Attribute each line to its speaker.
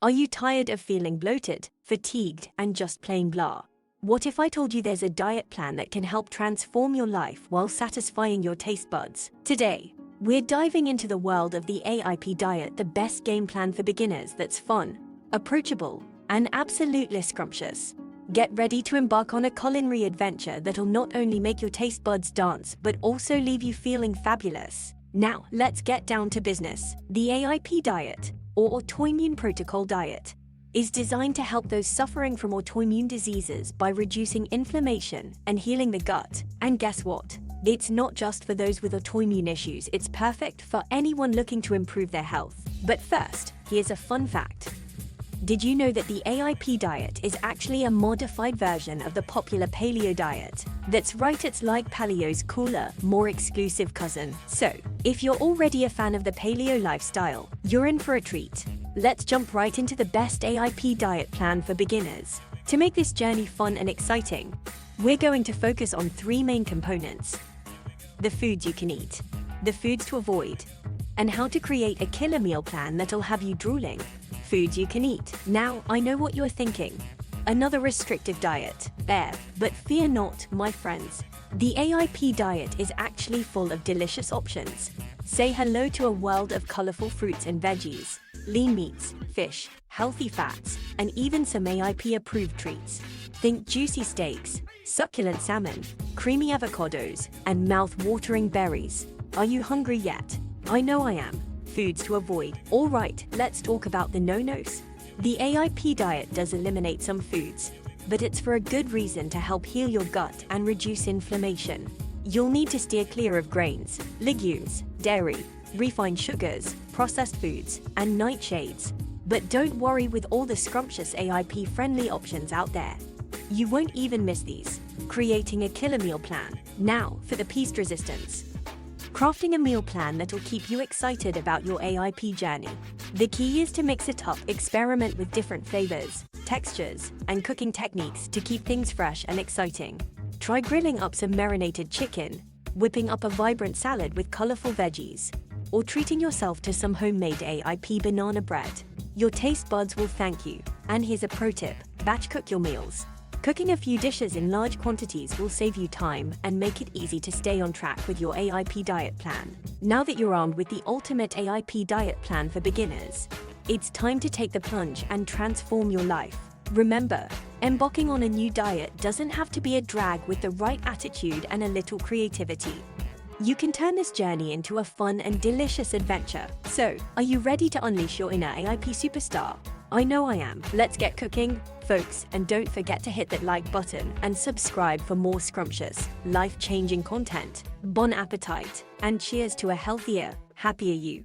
Speaker 1: Are you tired of feeling bloated, fatigued, and just plain blah? What if I told you there's a diet plan that can help transform your life while satisfying your taste buds? Today, we're diving into the world of the AIP diet, the best game plan for beginners that's fun, approachable, and absolutely scrumptious. Get ready to embark on a culinary adventure that'll not only make your taste buds dance, but also leave you feeling fabulous. Now, let's get down to business. The AIP diet, or Autoimmune Protocol diet, is designed to help those suffering from autoimmune diseases by reducing inflammation and healing the gut. And guess what? It's not just for those with autoimmune issues, it's perfect for anyone looking to improve their health. But first, here's a fun fact. Did you know that the AIP diet is actually a modified version of the popular Paleo diet? That's right, it's like Paleo's cooler, more exclusive cousin. So, if you're already a fan of the Paleo lifestyle, you're in for a treat. Let's jump right into the best AIP diet plan for beginners. To make this journey fun and exciting, we're going to focus on three main components: the foods you can eat, the foods to avoid, and how to create a killer meal plan that'll have you drooling. Foods you can eat. Now, I know what you're thinking. Another restrictive diet. But fear not, my friends. The AIP diet is actually full of delicious options. Say hello to a world of colorful fruits and veggies, lean meats, fish, healthy fats, and even some AIP-approved treats. Think juicy steaks, succulent salmon, creamy avocados, and mouth-watering berries. Are you hungry yet? I know I am. Foods to avoid. All right, let's talk about the no-nos. The AIP diet does eliminate some foods, but it's for a good reason, to help heal your gut and reduce inflammation. You'll need to steer clear of grains, legumes, dairy, refined sugars, processed foods, and nightshades. But don't worry, with all the scrumptious AIP-friendly options out there, you won't even miss these. Creating a killer meal plan. Now, for the peast resistance. Crafting a meal plan that'll keep you excited about your AIP journey. The key is to mix it up, experiment with different flavors, textures, and cooking techniques to keep things fresh and exciting. Try grilling up some marinated chicken, whipping up a vibrant salad with colorful veggies, or treating yourself to some homemade AIP banana bread. Your taste buds will thank you. And here's a pro tip: batch cook your meals. Cooking a few dishes in large quantities will save you time and make it easy to stay on track with your AIP diet plan. Now that you're armed with the ultimate AIP diet plan for beginners, it's time to take the plunge and transform your life. Remember, embarking on a new diet doesn't have to be a drag. With the right attitude and a little creativity, you can turn this journey into a fun and delicious adventure. So, are you ready to unleash your inner AIP superstar? I know I am. Let's get cooking, folks, and don't forget to hit that like button and subscribe for more scrumptious, life-changing content. Bon appetit, and cheers to a healthier, happier you.